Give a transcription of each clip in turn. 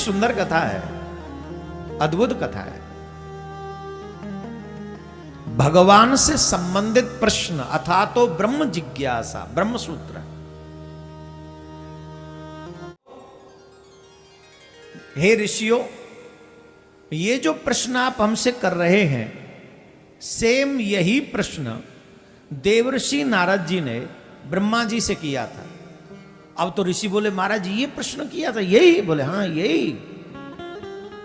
सुंदर कथा है, अद्भुत कथा है। भगवान से संबंधित प्रश्न अथा तो ब्रह्म जिज्ञासा, ब्रह्म सूत्र। हे ऋषियों, ये जो प्रश्न आप हमसे कर रहे हैं, सेम यही प्रश्न देवर्षि नारद जी ने ब्रह्मा जी से किया था। अब तो ऋषि बोले महाराज ये प्रश्न किया था, यही? बोले हाँ यही।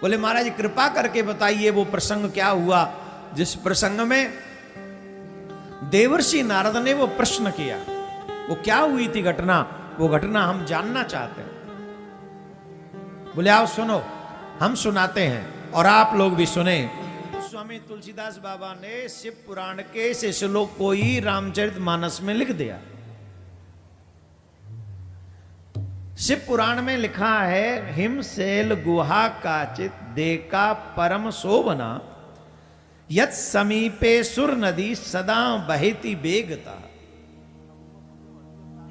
बोले महाराज कृपा करके बताइए वो प्रसंग क्या हुआ जिस प्रसंग में देवर्षि नारद ने वो प्रश्न किया। वो क्या हुई थी घटना, वो घटना हम जानना चाहते हैं। बोले आओ सुनो, हम सुनाते हैं और आप लोग भी सुने। स्वामी तुलसीदास बाबा ने शिव पुराण के इस श्लोक को ही रामचरितमानस में लिख दिया। शिव पुराण में लिखा है, हिमशैल गुहा काचित देका परम शोभना, यत समीपे सुर नदी सदा बहती बेगता।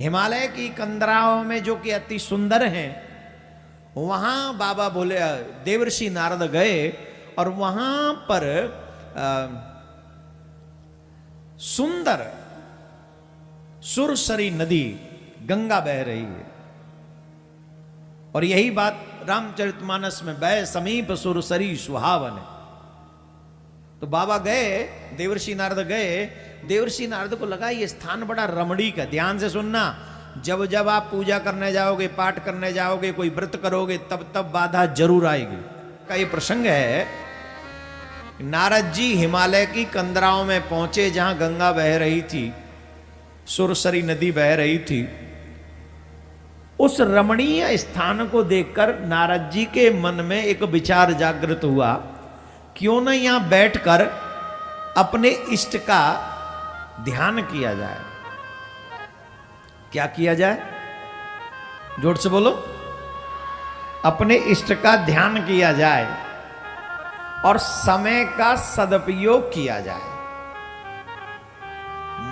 हिमालय की कंदराओं में जो कि अति सुंदर हैं, वहां बाबा बोले, देवर्षि नारद गए और वहां पर सुंदर सुरसरी नदी गंगा बह रही है। और यही बात रामचरितमानस में, बह समीप सुरसरी सुहावन है। तो बाबा गए, देवर्षि नारद गए। देवर्षि नारद को लगा ये स्थान बड़ा रमणीक है। ध्यान से सुनना, जब जब आप पूजा करने जाओगे, पाठ करने जाओगे, कोई व्रत करोगे, तब तब बाधा जरूर आएगी। का ये प्रसंग है, नारद जी हिमालय की कंदराओं में पहुंचे जहां गंगा बह रही थी, सुरसरी नदी बह रही थी। उस रमणीय स्थान को देखकर नारद जी के मन में एक विचार जागृत हुआ, क्यों न यहां बैठकर अपने इष्ट का ध्यान किया जाए। क्या किया जाए? जोर से बोलो। अपने इष्ट का ध्यान किया जाए और समय का सदुपयोग किया जाए।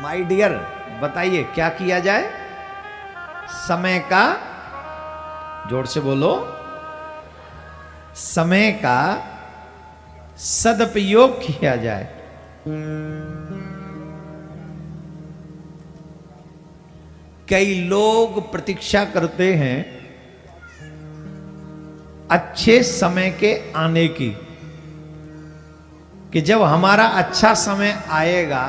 माय डियर, बताइए क्या किया जाए? समय का, जोर से बोलो, समय का सदुपयोग किया जाए। कई लोग प्रतीक्षा करते हैं अच्छे समय के आने की, कि जब हमारा अच्छा समय आएगा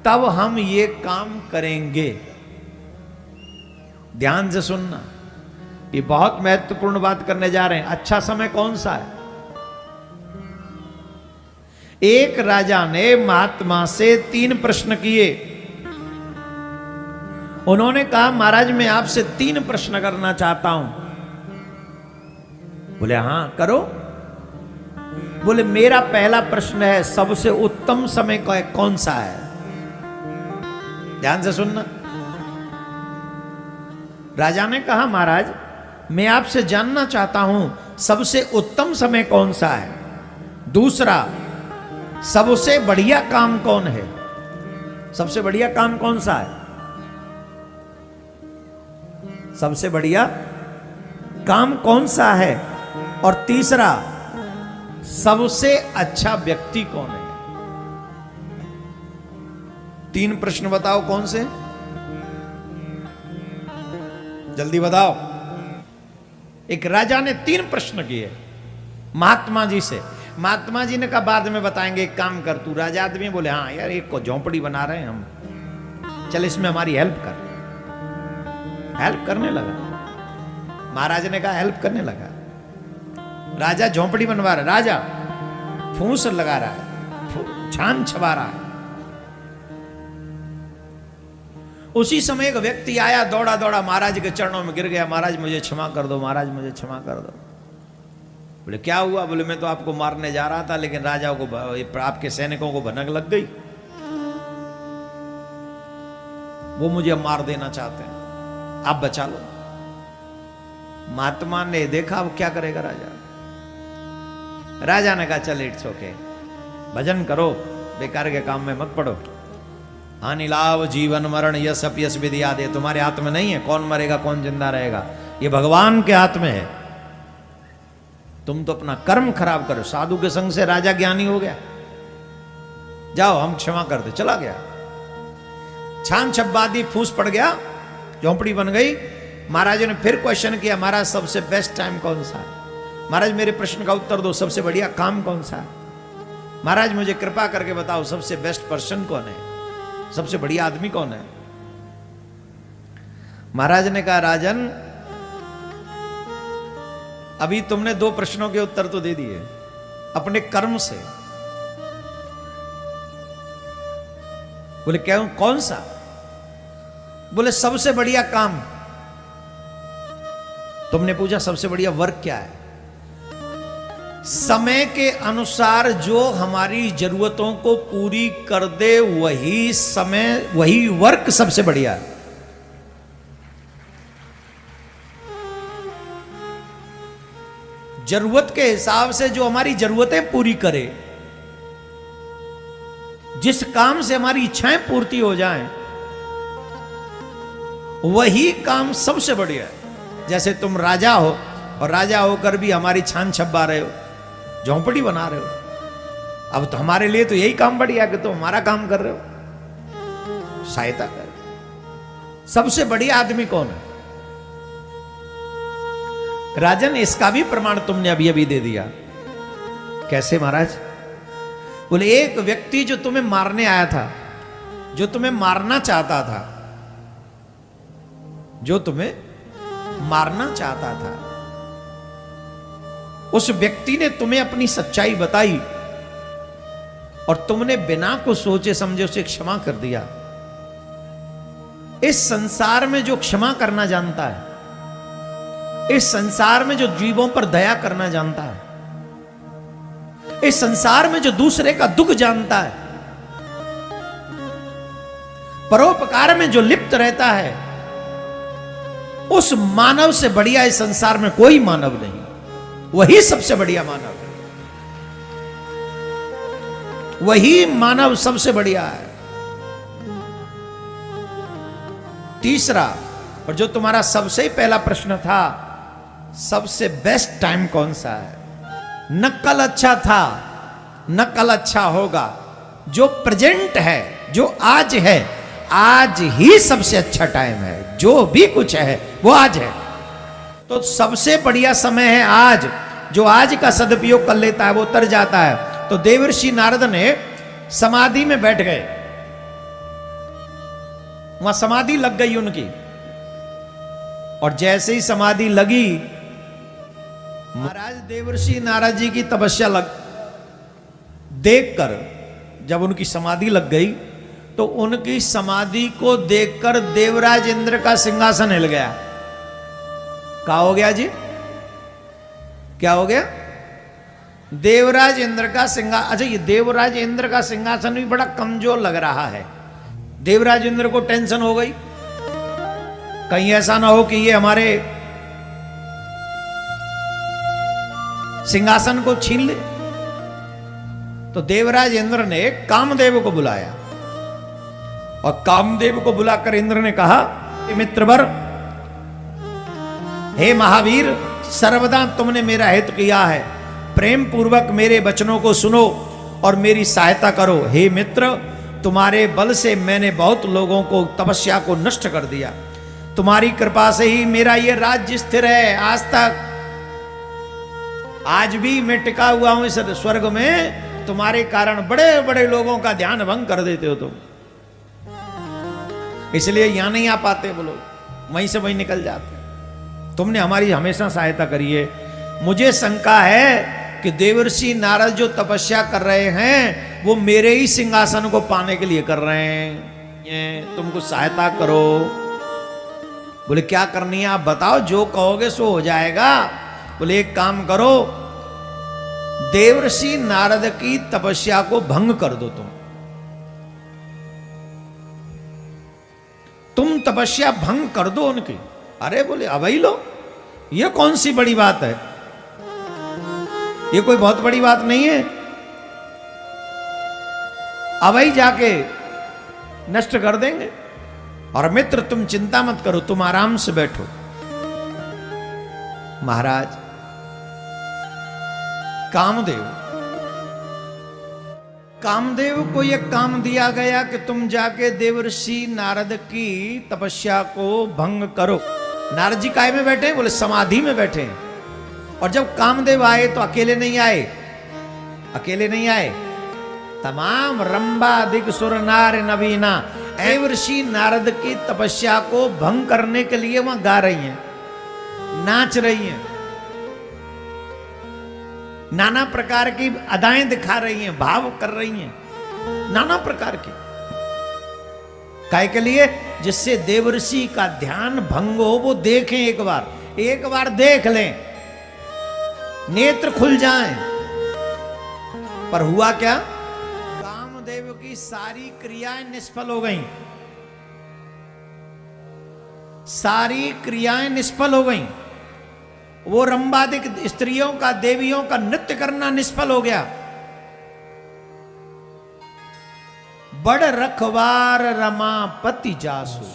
तब हम ये काम करेंगे। ध्यान से सुनना, ये बहुत महत्वपूर्ण बात करने जा रहे हैं। अच्छा समय कौन सा है? एक राजा ने महात्मा से 3 प्रश्न किए। उन्होंने कहा महाराज मैं आपसे 3 प्रश्न करना चाहता हूं। बोले हाँ करो। बोले मेरा पहला प्रश्न है, सबसे उत्तम समय कौन सा है? ध्यान से सुनना। राजा ने कहा महाराज मैं आपसे जानना चाहता हूं सबसे उत्तम समय कौन सा है। दूसरा, सबसे बढ़िया काम कौन है? सबसे बढ़िया काम कौन सा है? सबसे बढ़िया काम कौन सा है? और तीसरा, सबसे अच्छा व्यक्ति कौन है? 3 प्रश्न बताओ कौन से? जल्दी बताओ। एक राजा ने 3 प्रश्न किए महात्मा जी से। महात्मा जी ने कहा बाद में बताएंगे, एक काम कर तू। राजा आदमी बोले हाँ यार, एक को झोंपड़ी बना रहे हैं हम, चल इसमें हमारी हेल्प कर। हेल्प करने लगा। महाराज ने कहा हेल्प करने लगा। राजा झोंपड़ी बनवा रहा है, राजा फूंस लगा रहा है, छान छबा रहा है। उसी समय एक व्यक्ति आया, दौड़ा दौड़ा महाराज के चरणों में गिर गया। महाराज मुझे क्षमा कर दो, महाराज मुझे क्षमा कर दो। बोले क्या हुआ? बोले मैं तो आपको मारने जा रहा था, लेकिन राजा को, आपके सैनिकों को भनक लग गई, वो मुझे मार देना चाहते हैं, आप बचा लो। महात्मा ने देखा अब क्या करेगा राजा। राजा ने कहा चल इट्स ओके, भजन करो, बेकार के काम में मत पड़ो। हानि लाभ जीवन मरण यश अपयश विद्या दे, तुम्हारे हाथ में नहीं है कौन मरेगा कौन जिंदा रहेगा, ये भगवान के हाथ में है। तुम तो अपना कर्म खराब करो। साधु के संग से राजा ज्ञानी हो गया, जाओ हम क्षमा कर दे, चला गया। छान छब्बादी फूस पड़ गया, झोंपड़ी बन गई। महाराज ने फिर क्वेश्चन किया, महाराज सबसे बेस्ट टाइम कौन सा है? महाराज मेरे प्रश्न का उत्तर दो, सबसे बढ़िया काम कौन सा है? महाराज मुझे कृपा करके बताओ सबसे बेस्ट पर्सन कौन है, सबसे बढ़िया आदमी कौन है? महाराज ने कहा, राजन अभी तुमने 2 प्रश्नों के उत्तर तो दे दिए अपने कर्म से। बोले क्या, कौन सा? बोले सबसे बढ़िया काम। तुमने पूछा सबसे बढ़िया वर्क क्या है? समय के अनुसार जो हमारी जरूरतों को पूरी कर दे वही समय, वही वर्क सबसे बढ़िया है। जरूरत के हिसाब से जो हमारी जरूरतें पूरी करे, जिस काम से हमारी इच्छाएं पूर्ति हो जाएं, वही काम सबसे बढ़िया है। जैसे तुम राजा हो और राजा होकर भी हमारी छान छब्बा रहे हो, झोंपड़ी बना रहे हो, अब तो हमारे लिए तो यही काम बढ़िया कि तुम हमारा काम कर रहे हो, सहायता कर। सबसे बढ़िया आदमी कौन है? राजन इसका भी प्रमाण तुमने अभी अभी दे दिया। कैसे महाराज? बोले एक व्यक्ति जो तुम्हें मारने आया था, जो तुम्हें मारना चाहता था, जो तुम्हें मारना चाहता था, उस व्यक्ति ने तुम्हें अपनी सच्चाई बताई और तुमने बिना कुछ सोचे समझे उसे क्षमा कर दिया। इस संसार में जो क्षमा करना जानता है, इस संसार में जो जीवों पर दया करना जानता है, इस संसार में जो दूसरे का दुख जानता है, परोपकार में जो लिप्त रहता है, उस मानव से बढ़िया इस संसार में कोई मानव नहीं। वही सबसे बढ़िया मानव है, वही मानव सबसे बढ़िया है। तीसरा, और जो तुम्हारा सबसे पहला प्रश्न था, सबसे बेस्ट टाइम कौन सा है? न कल अच्छा था न कल अच्छा होगा, जो प्रेजेंट है, जो आज है, आज ही सबसे अच्छा टाइम है। जो भी कुछ है वो आज है, तो सबसे बढ़िया समय है आज। जो आज का सदुपयोग कर लेता है वो तर जाता है। तो देवर्षि नारद ने समाधि में बैठ गए, वहां समाधि लग गई उनकी, और जैसे ही समाधि लगी, महाराज देवर्षि नारद जी की तपस्या देखकर, जब उनकी समाधि लग गई तो उनकी समाधि को देखकर देवराज इंद्र का सिंहासन हिल गया। क्या हो गया जी? क्या हो गया? देवराज इंद्र का सिंहासन। अच्छा, ये देवराज इंद्र का सिंहासन भी बड़ा कमजोर लग रहा है। देवराज इंद्र को टेंशन हो गई, कहीं ऐसा ना हो कि ये हमारे सिंहासन को छीन ले। तो देवराज इंद्र ने कामदेव को बुलाया, और कामदेव को बुलाकर इंद्र ने कहा, मित्रवर, हे महावीर, सर्वदा तुमने मेरा हित किया है, प्रेम पूर्वक मेरे वचनों को सुनो और मेरी सहायता करो। हे मित्र, तुम्हारे बल से मैंने बहुत लोगों को तपस्या को नष्ट कर दिया। तुम्हारी कृपा से ही मेरा यह राज्य स्थिर है आज तक। आज भी मैं टिका हुआ हूं इस स्वर्ग में, तुम्हारे कारण बड़े बड़े लोगों का ध्यान भंग कर देते हो तुम, इसलिए यहां नहीं आ पाते वो लोग, वहीं से वहीं निकल जाते। तुमने हमारी हमेशा सहायता करी है। मुझे शंका है कि देवर्षि नारद जो तपस्या कर रहे हैं वो मेरे ही सिंहासन को पाने के लिए कर रहे हैं, तुम कुछ सहायता करो। बोले क्या करनी है आप बताओ, जो कहोगे सो हो जाएगा। बोले एक काम करो, देवर्षि नारद की तपस्या को भंग कर दो। तुम तपस्या भंग कर दो उनकी। अरे बोले अवई लो, ये कौन सी बड़ी बात है, ये कोई बहुत बड़ी बात नहीं है। अवई जाके नष्ट कर देंगे। और मित्र तुम चिंता मत करो, तुम आराम से बैठो। महाराज कामदेव, कामदेव को यह काम दिया गया कि तुम जाके देवर्षि नारद की तपस्या को भंग करो। नारद जी काय में बैठे? बोले समाधि में बैठे हैं। और जब कामदेव आए तो अकेले नहीं आए, अकेले नहीं आए, तमाम रंबा दिग सुर नार नवीना देवर्षि नारद की तपस्या को भंग करने के लिए वहां गा रही हैं, नाच रही हैं, नाना प्रकार की अदाएं दिखा रही हैं, भाव कर रही हैं, नाना प्रकार की। काय के लिए? जिससे देवर्षि का ध्यान भंग हो, वो देखें, एक बार देख लें, नेत्र खुल जाएं। पर हुआ क्या? कामदेव की सारी क्रियाएं निष्फल हो गईं, सारी क्रियाएं निष्फल हो गईं। वो रंबादिक स्त्रियों का, देवियों का नृत्य करना निष्फल हो गया। बड़ रखवार रमापति जासु,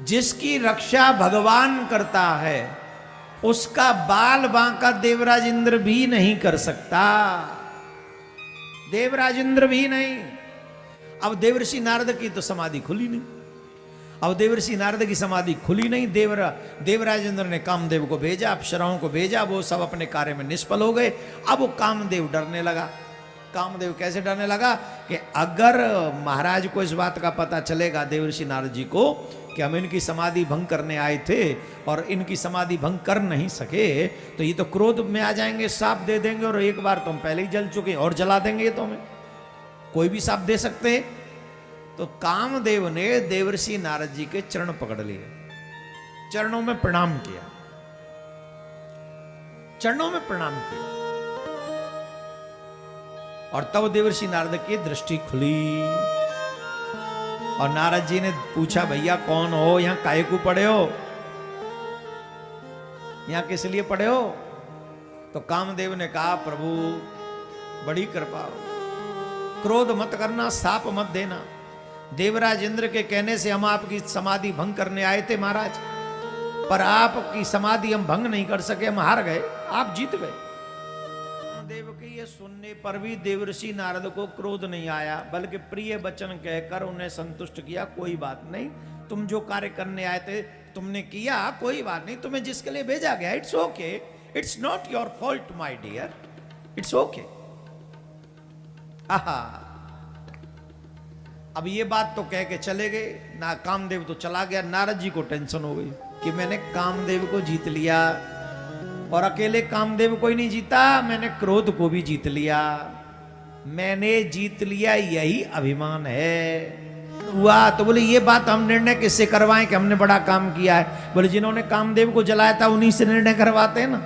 जिसकी रक्षा भगवान करता है उसका बाल बांका देवराज इंद्र भी नहीं कर सकता, देवराज इंद्र भी नहीं। अब देवर्षि नारद की तो समाधि खुली नहीं, अब देवर्षि नारद की समाधि खुली नहीं। देवराज इंद्र ने कामदेव को भेजा, अप्सराओं को भेजा, वो सब अपने कार्य में निष्फल हो गए। अब वो कामदेव डरने लगा। कामदेव कैसे डरने लगा कि अगर महाराज को इस बात का पता चलेगा, देवर्षि नारद जी को, कि हम इनकी समाधि भंग करने आए थे और इनकी समाधि भंग कर नहीं सके, तो ये तो क्रोध में आ जाएंगे, साप दे देंगे, और एक बार तुम पहले ही जल चुके और जला देंगे। तो हमें कोई भी साप दे सकते हैं। तो कामदेव ने देवर्षि नारद जी के चरण पकड़ लिए, चरणों में प्रणाम किया, चरणों में प्रणाम किया। और तब देवर्षि नारद की दृष्टि खुली और नारद जी ने पूछा, भैया कौन हो, यहां काहे को पड़े हो, यहां किस लिए पड़े हो? तो कामदेव ने कहा, प्रभु बड़ी कृपा हो, क्रोध मत करना, साप मत देना। देवराज इंद्र के कहने से हम आपकी समाधि भंग करने आए थे महाराज, पर आपकी समाधि हम भंग नहीं कर सके, हम हार गए, आप जीत गए। देव के ये सुनने पर भी देवर्षि नारद को क्रोध नहीं आया, बल्कि प्रिय वचन कहकर उन्हें संतुष्ट किया। कोई बात नहीं, तुम जो कार्य करने आए थे तुमने किया, कोई बात नहीं, तुम्हें जिसके लिए भेजा गया, it's okay, it's not your fault my dear, it's okay. आहा, अब ये बात तो कह के चले गए ना, कामदेव तो चला गया। नारद जी को टेंशन हो गई कि मैंने कामदेव को जीत लिया, और अकेले कामदेव को ही नहीं जीता, मैंने क्रोध को भी जीत लिया, मैंने जीत लिया, यही अभिमान है। हुआ तो बोले ये बात हम निर्णय किससे करवाएं कि हमने बड़ा काम किया है? बोले जिन्होंने कामदेव को जलाया था उन्हीं से निर्णय करवाते हैं ना।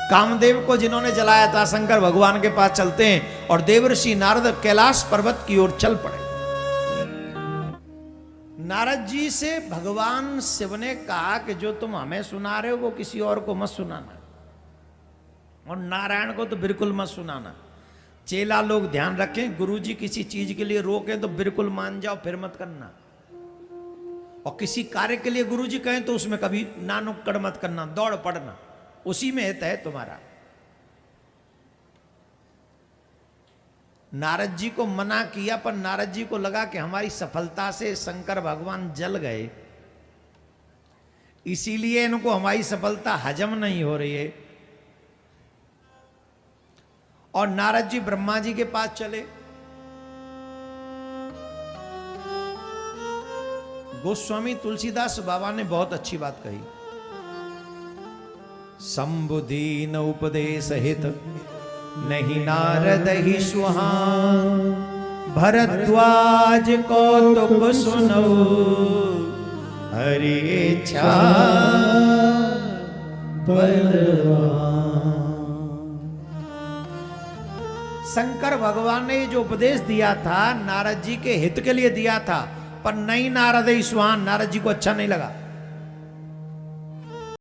कामदेव को जिन्होंने जलाया था शंकर भगवान के पास चलते हैं, और देवर्षि नारद कैलाश पर्वत की ओर चल पड़े। नारद जी से भगवान शिव ने कहा कि जो तुम हमें सुना रहे हो वो किसी और को मत सुनाना, और नारायण को तो बिल्कुल मत सुनाना। चेला लोग ध्यान रखें, गुरुजी किसी चीज के लिए रोकें तो बिल्कुल मान जाओ, फिर मत करना। और किसी कार्य के लिए गुरुजी कहें तो उसमें कभी ना नुक्कड़ मत करना, दौड़ पड़ना, उसी में हित है तुम्हारा। नारद जी को मना किया, पर नारद जी को लगा कि हमारी सफलता से शंकर भगवान जल गए, इसीलिए इनको हमारी सफलता हजम नहीं हो रही है। और नारद जी ब्रह्मा जी के पास चले। गोस्वामी तुलसीदास बाबा ने बहुत अच्छी बात कही, संबुदीन उपदेश हित नहीं नारद ही सुहान, भरद्वाज कौतुक सुनो हरि इच्छा बलवान। शंकर भगवान ने जो उपदेश दिया था नारद जी के हित के लिए दिया था, पर नहीं नारद ही सुहान, नारद जी को अच्छा नहीं लगा।